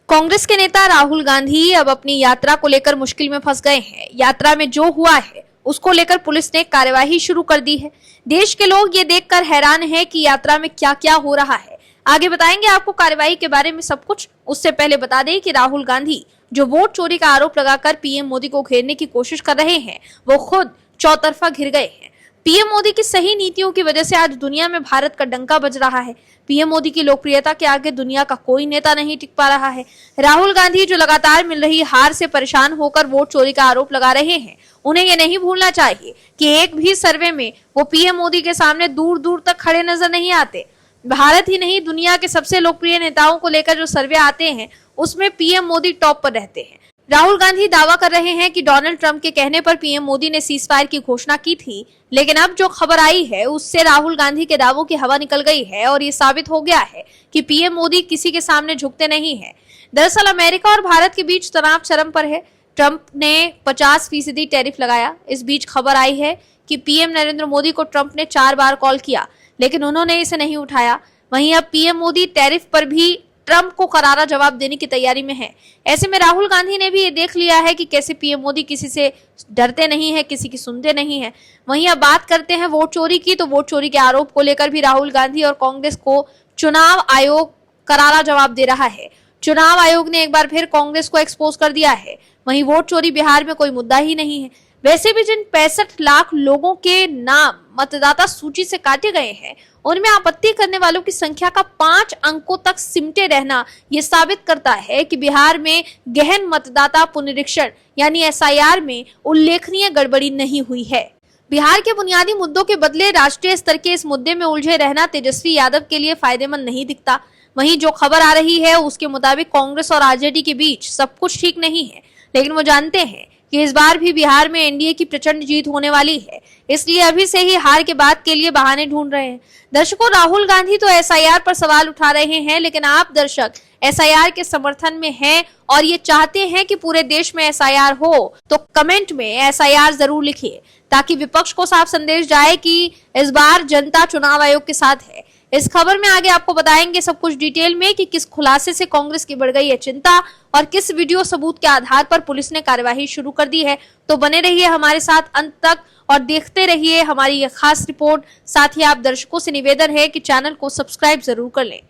कांग्रेस के नेता राहुल गांधी अब अपनी यात्रा को लेकर मुश्किल में फंस गए हैं। यात्रा में जो हुआ है उसको लेकर पुलिस ने कार्यवाही शुरू कर दी है। देश के लोग ये देखकर हैरान हैं कि यात्रा में क्या क्या हो रहा है। आगे बताएंगे आपको कार्यवाही के बारे में सब कुछ। उससे पहले बता दें कि राहुल गांधी जो वोट चोरी का आरोप लगाकर पीएम मोदी को घेरने की कोशिश कर रहे हैं, वो खुद चौतरफा घिर गए हैं। पीएम मोदी की सही नीतियों की वजह से आज दुनिया में भारत का डंका बज रहा है। पीएम मोदी की लोकप्रियता के आगे दुनिया का कोई नेता नहीं टिक पा रहा है। राहुल गांधी जो लगातार मिल रही हार से परेशान होकर वोट चोरी का आरोप लगा रहे हैं, उन्हें ये नहीं भूलना चाहिए कि एक भी सर्वे में वो पीएम मोदी के सामने दूर दूर तक खड़े नजर नहीं आते। भारत ही नहीं, दुनिया के सबसे लोकप्रिय नेताओं को लेकर जो सर्वे आते हैं उसमें पीएम मोदी टॉप पर रहते हैं। राहुल गांधी दावा कर रहे हैं कि डोनाल्ड ट्रंप के कहने पर पीएम मोदी ने सीज फायर की घोषणा की थी, लेकिन अब जो खबर आई है उससे राहुल गांधी के दावों की हवा निकल गई है और ये साबित हो गया है कि पीएम मोदी किसी के सामने झुकते नहीं हैं। दरअसल अमेरिका और भारत के बीच तनाव चरम पर है। ट्रंप ने 50% टैरिफ लगाया। इस बीच खबर आई है कि पीएम नरेंद्र मोदी को ट्रंप ने 4 बार कॉल किया, लेकिन उन्होंने इसे नहीं उठाया। वहीं अब पीएम मोदी टैरिफ पर भी ट्रंप को करारा जवाब देने की तैयारी में है। ऐसे में राहुल गांधी ने भी ये देख लिया है कि कैसे पीएम मोदी किसी से डरते नहीं है, किसी की सुनते नहीं है। वहीं अब बात करते हैं वोट चोरी की, तो वोट चोरी के आरोप को लेकर भी राहुल गांधी और कांग्रेस को चुनाव आयोग करारा जवाब दे रहा है। चुनाव आयोग ने एक बार फिर कांग्रेस को एक्सपोज कर दिया है। वहीं वोट चोरी बिहार में कोई मुद्दा ही नहीं है। वैसे भी जिन 65 लाख लोगों के नाम मतदाता सूची से काटे गए हैं, उनमें आपत्ति करने वालों की संख्या का 5 अंकों तक सिमटे रहना ये साबित करता है कि बिहार में गहन मतदाता पुनरीक्षण यानी एसआईआर में उल्लेखनीय गड़बड़ी नहीं हुई है। बिहार के बुनियादी मुद्दों के बदले राष्ट्रीय स्तर के इस मुद्दे में उलझे रहना तेजस्वी यादव के लिए फायदेमंद नहीं दिखता। वहीं जो खबर आ रही है उसके मुताबिक कांग्रेस और आरजेडी के बीच सब कुछ ठीक नहीं है, लेकिन वो जानते हैं कि इस बार भी बिहार में एनडीए की प्रचंड जीत होने वाली है, इसलिए अभी से ही हार के बाद के लिए बहाने ढूंढ रहे हैं। दर्शकों, राहुल गांधी तो एसआईआर पर सवाल उठा रहे हैं, लेकिन आप दर्शक एसआईआर के समर्थन में हैं और ये चाहते हैं कि पूरे देश में एसआईआर हो, तो कमेंट में एसआईआर जरूर लिखिए ताकि विपक्ष को साफ संदेश जाए कि इस बार जनता चुनाव आयोग के साथ है। इस खबर में आगे आपको बताएंगे सब कुछ डिटेल में कि किस खुलासे से कांग्रेस की बढ़ गई है चिंता और किस वीडियो सबूत के आधार पर पुलिस ने कार्यवाही शुरू कर दी है। तो बने रहिए हमारे साथ अंत तक और देखते रहिए हमारी ये खास रिपोर्ट। साथ ही आप दर्शकों से निवेदन है कि चैनल को सब्सक्राइब जरूर कर लें।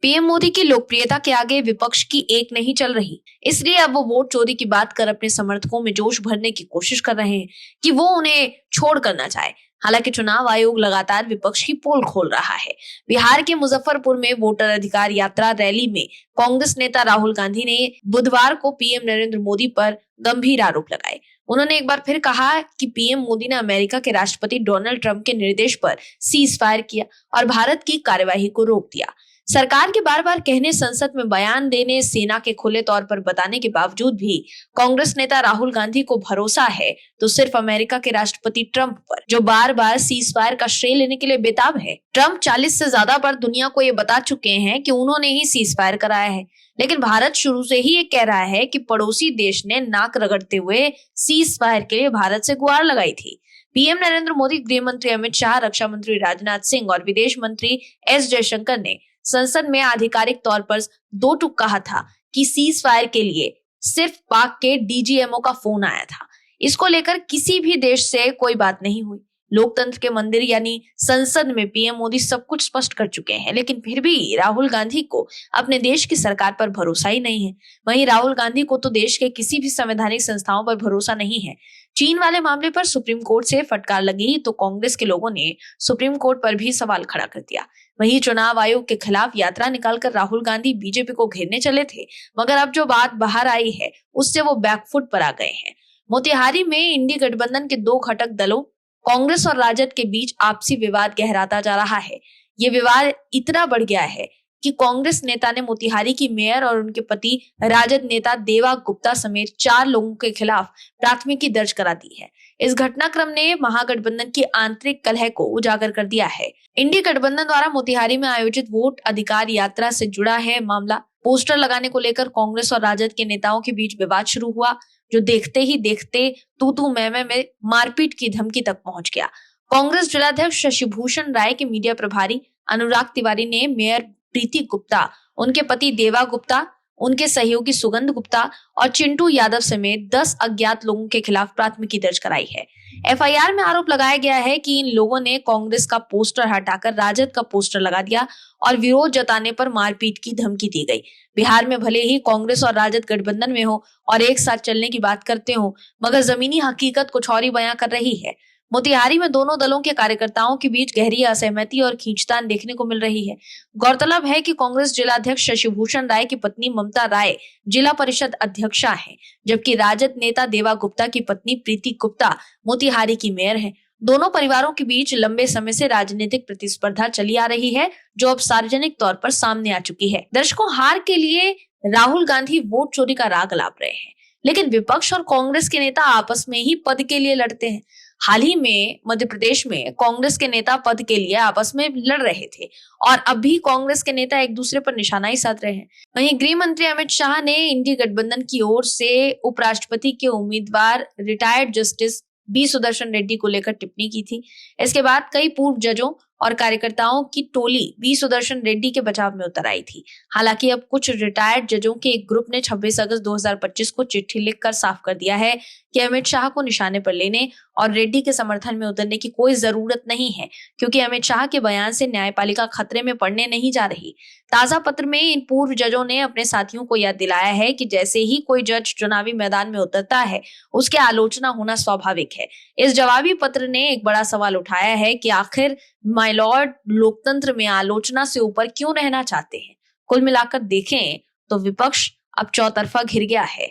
पीएम मोदी की लोकप्रियता के आगे विपक्ष की एक नहीं चल रही, इसलिए अब वो वोट चोरी की बात कर अपने समर्थकों में जोश भरने की कोशिश कर रहे हैं कि वो उन्हें छोड़ कर ना जाए। हालांकि चुनाव आयोग लगातार विपक्ष की पोल खोल रहा है। बिहार के मुजफ्फरपुर में वोटर अधिकार यात्रा रैली में कांग्रेस नेता राहुल गांधी ने बुधवार को पीएम नरेंद्र मोदी पर गंभीर आरोप लगाए। उन्होंने एक बार फिर कहा कि पीएम मोदी ने अमेरिका के राष्ट्रपति डोनाल्ड ट्रंप के निर्देश पर सीज फायर किया और भारत की कार्यवाही को रोक दिया। सरकार के बार बार कहने, संसद में बयान देने, सेना के खुले तौर पर बताने के बावजूद भी कांग्रेस नेता राहुल गांधी को भरोसा है तो सिर्फ अमेरिका के राष्ट्रपति ट्रंप पर, जो बार बार सीज फायर का श्रेय लेने के लिए बेताब है। ट्रंप 40 से ज्यादा बार दुनिया को ये बता चुके हैं कि उन्होंने ही सीज फायर कराया है, लेकिन भारत शुरू से ही ये कह रहा है कि पड़ोसी देश ने नाक रगड़ते हुए सीज फायर के लिए भारत से गुहार लगाई थी। पीएम नरेंद्र मोदी, गृह मंत्री अमित शाह, रक्षा मंत्री राजनाथ सिंह और विदेश मंत्री एस जयशंकर ने संसद में आधिकारिक तौर पर 2 टूक कहा था कि सीज फायर के लिए सिर्फ पाक के डीजीएमओ का फोन आया था। इसको लेकर किसी भी देश से कोई बात नहीं हुई। लोकतंत्र के मंदिर यानी संसद में पीएम मोदी सब कुछ स्पष्ट कर चुके हैं, लेकिन फिर भी राहुल गांधी को अपने देश की सरकार पर भरोसा ही नहीं है। वहीं राहुल गांधी को तो देश के किसी भी संवैधानिक संस्थाओं पर भरोसा नहीं है। चीन वाले मामले पर सुप्रीम कोर्ट से फटकार लगी तो कांग्रेस के लोगों ने सुप्रीम कोर्ट पर भी सवाल खड़ा कर दिया। वहीं चुनाव आयोग के खिलाफ यात्रा निकालकर राहुल गांधी बीजेपी को घेरने चले थे, मगर अब जो बात बाहर आई है उससे वो बैकफुट पर आ गए हैं। मोतिहारी में इंडी गठबंधन के 2 घटक दलों कांग्रेस और राजद के बीच आपसी विवाद गहराता जा रहा है। ये विवाद इतना बढ़ गया है कि कांग्रेस नेता ने मोतिहारी की मेयर और उनके पति राजद नेता देवा गुप्ता समेत 4 लोगों के खिलाफ प्राथमिकी दर्ज करा दी है। इस घटनाक्रम ने महागठबंधन की आंतरिक कलह को उजागर कर दिया है। इंडी गठबंधन द्वारा मोतिहारी में आयोजित वोट अधिकार यात्रा से जुड़ा है मामला। पोस्टर लगाने को लेकर कांग्रेस और राजद के नेताओं के बीच विवाद शुरू हुआ, जो देखते ही देखते तू मैं में मारपीट की धमकी तक पहुंच गया। कांग्रेस जिलाध्यक्ष शशिभूषण राय के मीडिया प्रभारी अनुराग तिवारी ने मेयर प्रीति गुप्ता, उनके पति देवा गुप्ता उनके सहयोगी सुगंध गुप्ता और चिंटू यादव समेत 10 अज्ञात लोगों के खिलाफ प्राथमिकी दर्ज कराई है। एफआईआर में आरोप लगाया गया है कि इन लोगों ने कांग्रेस का पोस्टर हटाकर राजद का पोस्टर लगा दिया और विरोध जताने पर मारपीट की धमकी दी गई। बिहार में भले ही कांग्रेस और राजद गठबंधन में हो और एक साथ चलने की बात करते हो, मगर जमीनी हकीकत कुछ और ही बयां कर रही है। मोतिहारी में दोनों दलों के कार्यकर्ताओं के बीच गहरी असहमति और खींचतान देखने को मिल रही है। गौरतलब है कि कांग्रेस जिलाध्यक्ष शशिभूषण राय की पत्नी ममता राय जिला परिषद अध्यक्षा हैं, जबकि राजद नेता देवा गुप्ता की पत्नी प्रीति गुप्ता मोतिहारी की मेयर हैं। दोनों परिवारों के बीच लंबे समय से राजनीतिक प्रतिस्पर्धा चली आ रही है, जो अब सार्वजनिक तौर पर सामने आ चुकी है। दर्शकों, हार के लिए राहुल गांधी वोट चोरी का राग अलाप रहे हैं, लेकिन विपक्ष और कांग्रेस के नेता आपस में ही पद के लिए लड़ते हैं। हाल ही में मध्य प्रदेश में कांग्रेस के नेता पद के लिए आपस में लड़ रहे थे और अब भी कांग्रेस के नेता एक दूसरे पर निशाना ही साध रहे हैं। वहीं गृह मंत्री अमित शाह ने इंडी गठबंधन की ओर से उपराष्ट्रपति के उम्मीदवार retired justice B Sudarshan Reddy को लेकर टिप्पणी की थी। इसके बाद कई पूर्व जजों और कार्यकर्ताओं की टोली बी सुदर्शन रेड्डी के बचाव में उतर आई थी। हालांकि अब कुछ रिटायर्ड जजों के एक ग्रुप ने 26 अगस्त 2025 को चिट्ठी लिखकर साफ कर दिया है कि अमित शाह को निशाने पर लेने और रेड्डी के समर्थन में उतरने की कोई जरूरत नहीं है, क्योंकि अमित शाह के बयान से न्यायपालिका खतरे में पड़ने नहीं जा रही। ताजा पत्र में इन पूर्व जजों ने अपने साथियों को याद दिलाया है कि जैसे ही कोई जज चुनावी मैदान में उतरता है, उसकी आलोचना होना स्वाभाविक है। इस जवाबी पत्र ने एक बड़ा सवाल उठाया है कि आखिर माय लॉर्ड लोकतंत्र में आलोचना से ऊपर क्यों रहना चाहते हैं। कुल मिलाकर देखें तो विपक्ष अब चौतरफा घिर गया है।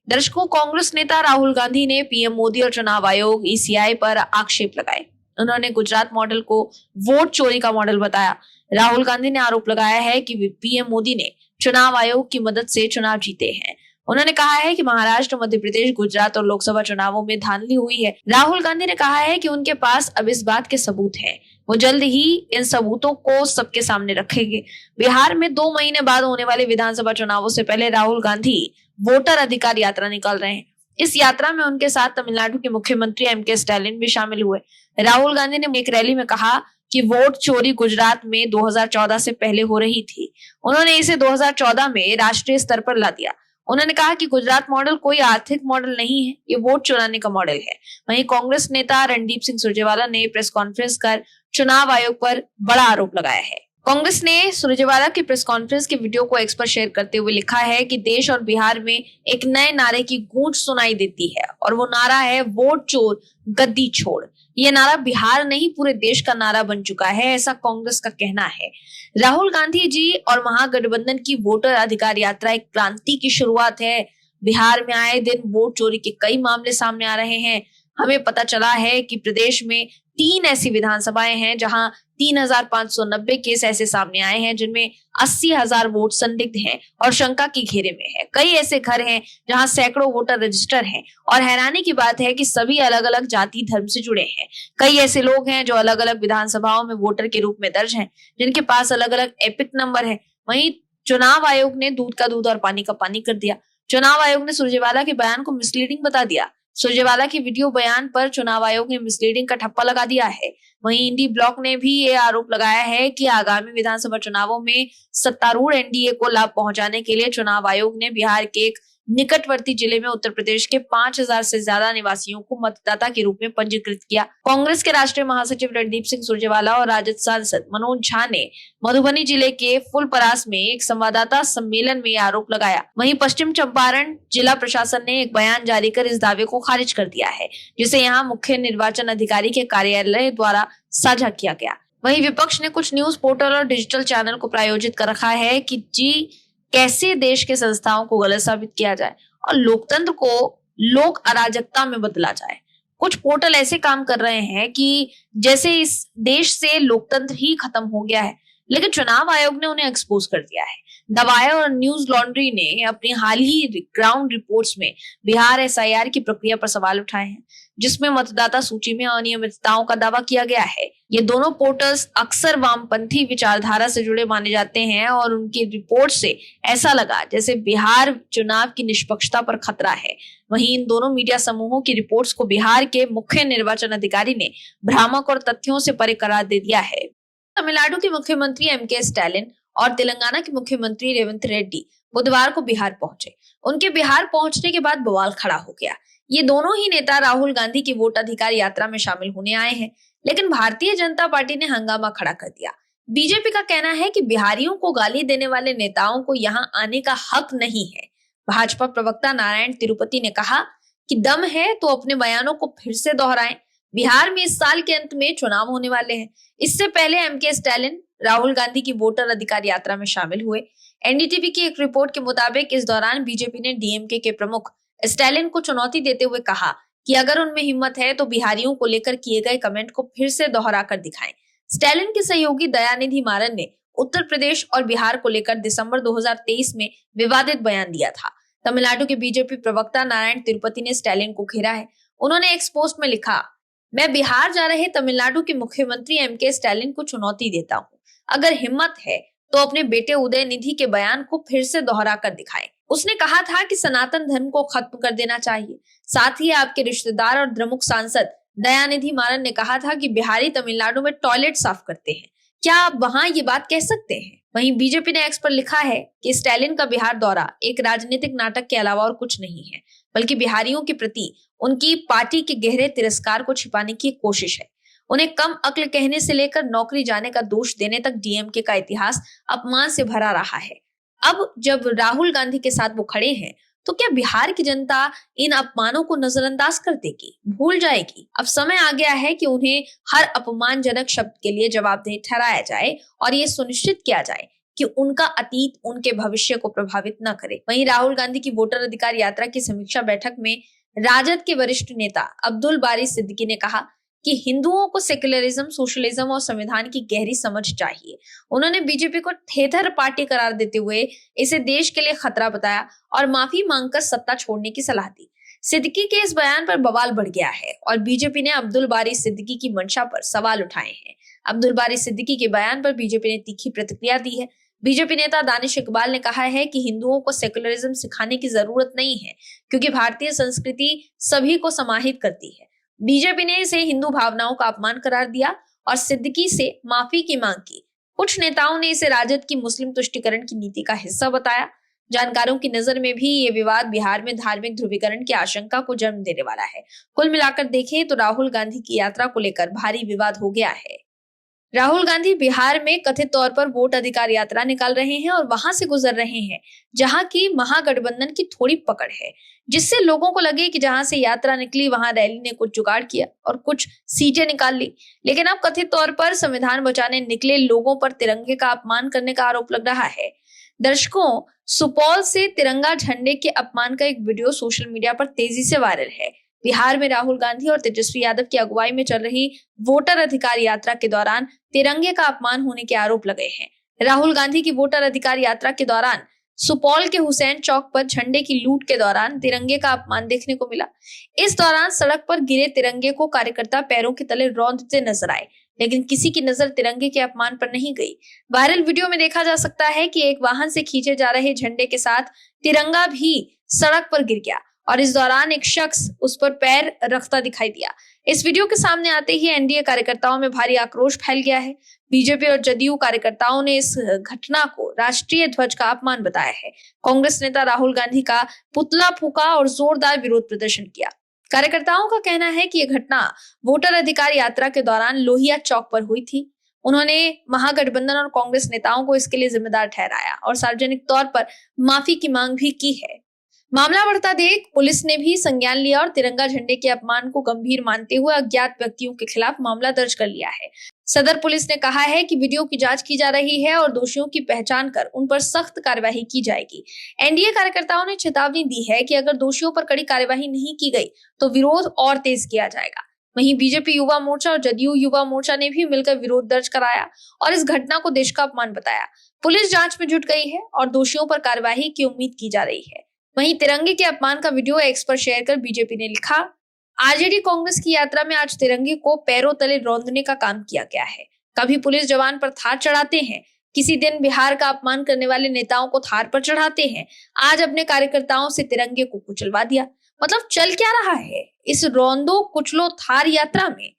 दर्शकों, कांग्रेस नेता राहुल गांधी ने पीएम मोदी और चुनाव आयोग ईसीआई पर आक्षेप लगाए। उन्होंने गुजरात मॉडल को वोट चोरी का मॉडल बताया। राहुल गांधी ने आरोप लगाया है कि पीएम मोदी ने चुनाव आयोग की मदद से चुनाव जीते हैं। उन्होंने कहा है कि महाराष्ट्र, मध्य प्रदेश, गुजरात और लोकसभा चुनावों में धांधली हुई है। राहुल गांधी ने कहा है कि उनके पास अब इस बात के सबूत हैं। वो जल्द ही इन सबूतों को सबके सामने रखेंगे। बिहार में 2 महीने बाद होने वाले विधानसभा चुनावों से पहले राहुल गांधी वोटर अधिकार यात्रा निकाल रहे हैं। इस यात्रा में उनके साथ तमिलनाडु के मुख्यमंत्री एमके स्टालिन भी शामिल हुए। राहुल गांधी ने एक रैली में कहा कि वोट चोरी गुजरात में 2014 से पहले हो रही थी। उन्होंने इसे 2014 में राष्ट्रीय स्तर पर ला दिया। उन्होंने कहा कि गुजरात मॉडल कोई आर्थिक मॉडल नहीं है, ये वोट चुराने का मॉडल है। वहीं कांग्रेस नेता रणदीप सिंह सुरजेवाला ने प्रेस कॉन्फ्रेंस कर चुनाव आयोग पर बड़ा आरोप लगाया है। कांग्रेस ने सुरजेवाला की प्रेस कॉन्फ्रेंस के वीडियो को एक्स पर शेयर करते हुए लिखा है कि देश और बिहार में एक नए नारे की गूंज सुनाई देती है और वो नारा है वोट चोर गद्दी छोड़। ये नारा बिहार नहीं पूरे देश का नारा बन चुका है, ऐसा कांग्रेस का कहना है। राहुल गांधी जी और महागठबंधन की वोटर अधिकार यात्रा एक क्रांति की शुरुआत है। बिहार में आए दिन वोट चोरी के कई मामले सामने आ रहे हैं। हमें पता चला है कि प्रदेश में 3 ऐसी विधानसभाएं हैं जहां 3,590 केस ऐसे सामने आए हैं जिनमें 80,000 वोट संदिग्ध हैं और शंका के घेरे में है। कई ऐसे घर हैं जहां सैकड़ों वोटर रजिस्टर हैं और हैरानी की बात है कि सभी अलग अलग जाति धर्म से जुड़े हैं। कई ऐसे लोग हैं जो अलग अलग विधानसभाओं में वोटर के रूप में दर्ज हैं, जिनके पास अलग अलग एपिक नंबर है। वहीं चुनाव आयोग ने दूध का दूध और पानी का पानी कर दिया। चुनाव आयोग ने सुरजेवाला के बयान को मिसलीडिंग बता दिया। सुरजेवाला की वीडियो बयान पर चुनाव आयोग ने मिसलीडिंग का ठप्पा लगा दिया है। वहीं इंडी ब्लॉक ने भी ये आरोप लगाया है कि आगामी विधानसभा चुनावों में सत्तारूढ़ एनडीए को लाभ पहुंचाने के लिए चुनाव आयोग ने बिहार के एक निकटवर्ती जिले में उत्तर प्रदेश के 5,000 से ज्यादा निवासियों को मतदाता के रूप में पंजीकृत किया। कांग्रेस के राष्ट्रीय महासचिव रणदीप सिंह सुरजेवाला और राजद सांसद मनोज झा ने मधुबनी जिले के फुलपरास में एक संवाददाता सम्मेलन में आरोप लगाया। वहीं पश्चिम चंपारण जिला प्रशासन ने एक बयान जारी कर इस दावे को खारिज कर दिया है, जिसे यहाँ मुख्य निर्वाचन अधिकारी के कार्यालय द्वारा साझा किया गया। वहीं विपक्ष ने कुछ न्यूज पोर्टल और डिजिटल चैनल को प्रायोजित कर रखा है कि कैसे देश के संस्थाओं को गलत साबित किया जाए और लोकतंत्र को लोक अराजकता में बदला जाए। कुछ पोर्टल ऐसे काम कर रहे हैं कि जैसे इस देश से लोकतंत्र ही खत्म हो गया है, लेकिन चुनाव आयोग ने उन्हें एक्सपोज कर दिया है। दवाया और न्यूज लॉन्ड्री ने अपनी हाल ही ग्राउंड रिपोर्ट्स में बिहार एसआईआर की प्रक्रिया पर सवाल उठाए हैं, जिसमें मतदाता सूची में अनियमितताओं का दावा किया गया है। ये दोनों पोर्टल्स अक्सर वामपंथी विचारधारा से जुड़े माने जाते हैं और उनकी रिपोर्ट से ऐसा लगा जैसे बिहार चुनाव की निष्पक्षता पर खतरा है। वहीं इन दोनों मीडिया समूहों की रिपोर्ट्स को बिहार के मुख्य निर्वाचन अधिकारी ने भ्रामक और तथ्यों से परे करार दे दिया है। तमिलनाडु के मुख्यमंत्री एमके स्टालिन और तेलंगाना के मुख्यमंत्री रेवंत रेड्डी बुधवार को बिहार पहुंचे। उनके बिहार पहुंचने के बाद बवाल खड़ा हो गया। ये दोनों ही नेता राहुल गांधी की वोट अधिकार यात्रा में शामिल होने आए हैं, लेकिन भारतीय जनता पार्टी ने हंगामा खड़ा कर दिया। बीजेपी का कहना है कि बिहारियों को गाली देने वाले नेताओं को यहां आने का हक नहीं है। भाजपा प्रवक्ता नारायण तिरुपति ने कहा कि दम है तो अपने बयानों को फिर से दोहराएं। बिहार में इस साल के अंत में चुनाव होने वाले हैं। इससे पहले एमके स्टालिन राहुल गांधी की वोटर अधिकार यात्रा में शामिल हुए। एनडीटीवी की एक रिपोर्ट के मुताबिक इस दौरान बीजेपी ने डीएमके के प्रमुख स्टालिन को चुनौती देते हुए कहा कि अगर उनमें हिम्मत है तो बिहारियों को लेकर किए गए कमेंट को फिर से दोहरा कर दिखाएं। स्टालिन के सहयोगी दयानिधि मारन ने उत्तर प्रदेश और बिहार को लेकर दिसंबर 2023 में विवादित बयान दिया था। तमिलनाडु के बीजेपी प्रवक्ता नारायण तिरुपति ने स्टालिन को घेरा है। उन्होंने एक पोस्ट में लिखा, मैं बिहार जा रहे तमिलनाडु के मुख्यमंत्री एमके स्टालिन को चुनौती देता हूँ। अगर हिम्मत है तो अपने बेटे उदयनिधि के बयान को फिर से दोहरा कर दिखाएं। उसने कहा था कि सनातन धर्म को खत्म कर देना चाहिए। साथ ही आपके रिश्तेदार और द्रमुक सांसद दयानिधि मारन ने कहा था कि बिहारी तमिलनाडु में टॉयलेट साफ करते हैं, क्या आप वहां ये बात कह सकते हैं? वहीं बीजेपी ने एक्स पर लिखा है कि स्टालिन का बिहार दौरा एक राजनीतिक नाटक के अलावा और कुछ नहीं है, बल्कि बिहारियों के प्रति उनकी पार्टी के गहरे तिरस्कार को छिपाने की कोशिश है। उन्हें कम अक्ल कहने से लेकर नौकरी जाने का दोष देने तक डीएमके का इतिहास अपमान से भरा रहा है। अब जब राहुल गांधी के साथ वो खड़े हैं, तो क्या बिहार की जनता इन अपमानों को नजरअंदाज कर देगी, भूल जाएगी? अब समय आ गया है कि उन्हें हर अपमानजनक शब्द के लिए जवाबदेह ठहराया जाए और ये सुनिश्चित किया जाए कि उनका अतीत उनके भविष्य को प्रभावित न करे। वहीं राहुल गांधी की वोटर अधिकार यात्रा की समीक्षा बैठक में राजद के वरिष्ठ नेता अब्दुल बारी सिद्दीकी ने कहा कि हिंदुओं को सेक्युलरिज्म, सोशलिज्म और संविधान की गहरी समझ चाहिए। उन्होंने बीजेपी को थेथर पार्टी करार देते हुए इसे देश के लिए खतरा बताया और माफी मांगकर सत्ता छोड़ने की सलाह दी। सिद्दीकी के इस बयान पर बवाल बढ़ गया है और बीजेपी ने अब्दुल बारी सिद्दीकी की मंशा पर सवाल उठाए हैं। अब्दुल बारी सिद्दीकी के बयान पर बीजेपी ने तीखी प्रतिक्रिया दी है। बीजेपी नेता दानिश इकबाल ने कहा है कि हिंदुओं को सेक्युलरिज्म सिखाने की जरूरत नहीं है, क्योंकि भारतीय संस्कृति सभी को समाहित करती है। बीजेपी ने इसे हिंदू भावनाओं का अपमान करार दिया और सिद्दीकी से माफी की मांग की। कुछ नेताओं ने इसे राजद की मुस्लिम तुष्टीकरण की नीति का हिस्सा बताया। जानकारों की नजर में भी ये विवाद बिहार में धार्मिक ध्रुवीकरण की आशंका को जन्म देने वाला है। कुल मिलाकर देखें तो राहुल गांधी की यात्रा को लेकर भारी विवाद हो गया है। राहुल गांधी बिहार में कथित तौर पर वोट अधिकार यात्रा निकाल रहे हैं और वहां से गुजर रहे हैं जहां की महागठबंधन की थोड़ी पकड़ है, जिससे लोगों को लगे कि जहां से यात्रा निकली वहां रैली ने कुछ जुगाड़ किया और कुछ सीटें निकाल ली। लेकिन अब कथित तौर पर संविधान बचाने निकले लोगों पर तिरंगे का अपमान करने का आरोप लग रहा है। दर्शकों, सुपौल से तिरंगा झंडे के अपमान का एक वीडियो सोशल मीडिया पर तेजी से वायरल है। बिहार में राहुल गांधी और तेजस्वी यादव की अगुवाई में चल रही वोटर अधिकार यात्रा के दौरान तिरंगे का अपमान होने के आरोप लगे हैं। राहुल गांधी की वोटर अधिकार यात्रा के दौरान सुपौल के हुसैन चौक पर झंडे की लूट के दौरान तिरंगे का अपमान देखने को मिला। इस दौरान सड़क पर गिरे तिरंगे को कार्यकर्ता पैरों के तले रौंदते नजर आए, लेकिन किसी की नजर तिरंगे के अपमान पर नहीं गई। वायरल वीडियो में देखा जा सकता है कि एक वाहन से खींचे जा रहे झंडे के साथ तिरंगा भी सड़क पर गिर गया और इस दौरान एक शख्स उस पर पैर रखता दिखाई दिया। इस वीडियो के सामने आते ही एनडीए कार्यकर्ताओं में भारी आक्रोश फैल गया है। बीजेपी और जदयू कार्यकर्ताओं ने इस घटना को राष्ट्रीय ध्वज का अपमान बताया है। कांग्रेस नेता राहुल गांधी का पुतला फूंका और जोरदार विरोध प्रदर्शन किया। कार्यकर्ताओं का कहना है कि यह घटना वोटर अधिकार यात्रा के दौरान लोहिया चौक पर हुई थी। उन्होंने महागठबंधन और कांग्रेस नेताओं को इसके लिए जिम्मेदार ठहराया और सार्वजनिक तौर पर माफी की मांग भी की है। मामला बढ़ता देख पुलिस ने भी संज्ञान लिया और तिरंगा झंडे के अपमान को गंभीर मानते हुए अज्ञात व्यक्तियों के खिलाफ मामला दर्ज कर लिया है। सदर पुलिस ने कहा है कि वीडियो की जांच की जा रही है और दोषियों की पहचान कर उन पर सख्त कार्यवाही की जाएगी। एनडीए कार्यकर्ताओं ने चेतावनी दी है कि अगर दोषियों पर कड़ी कार्यवाही नहीं की गई तो विरोध और तेज किया जाएगा। वहीं बीजेपी युवा मोर्चा और जदयू युवा मोर्चा ने भी मिलकर विरोध दर्ज कराया और इस घटना को देश का अपमान बताया। पुलिस जांच में जुट गई है और दोषियों पर कार्यवाही की उम्मीद की जा रही है। वहीं तिरंगे के अपमान का वीडियो एक्स पर शेयर कर बीजेपी ने लिखा, आरजेडी कांग्रेस की यात्रा में आज तिरंगे को पैरों तले रौंदने का काम किया गया है। कभी पुलिस जवान पर थार चढ़ाते हैं, किसी दिन बिहार का अपमान करने वाले नेताओं को थार पर चढ़ाते हैं, आज अपने कार्यकर्ताओं से तिरंगे को कुचलवा दिया। मतलब चल क्या रहा है इस रौंदो कुचलो थार यात्रा में?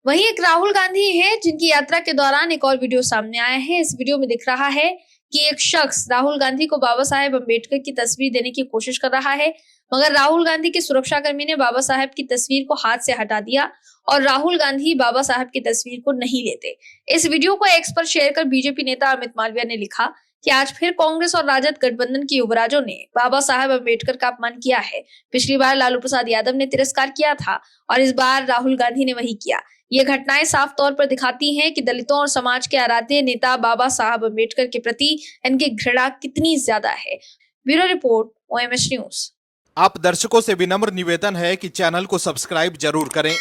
वहीं एक राहुल गांधी है जिनकी यात्रा के दौरान एक और वीडियो सामने आया है। इस वीडियो में दिख रहा है कि एक शख्स राहुल गांधी को बाबा साहेब अम्बेडकर की तस्वीर देने की कोशिश कर रहा है, मगर राहुल गांधी के सुरक्षाकर्मी ने बाबा साहेब की तस्वीर को हाथ से हटा दिया और राहुल गांधी बाबा साहेब की तस्वीर को नहीं लेते। इस वीडियो को एक्स पर शेयर कर बीजेपी नेता अमित मालविया ने लिखा कि आज फिर कांग्रेस और राजद गठबंधन के युवराजों ने बाबा साहेब अम्बेडकर का अपमान किया है। पिछली बार लालू प्रसाद यादव ने तिरस्कार किया था और इस बार राहुल गांधी ने वही किया। ये घटनाएं साफ तौर पर दिखाती हैं कि दलितों और समाज के आराध्य नेता बाबा साहब अम्बेडकर के प्रति इनकी घृणा कितनी ज्यादा है। Bureau report, OMS news. आप दर्शकों से विनम्र निवेदन है कि चैनल को सब्सक्राइब जरूर करें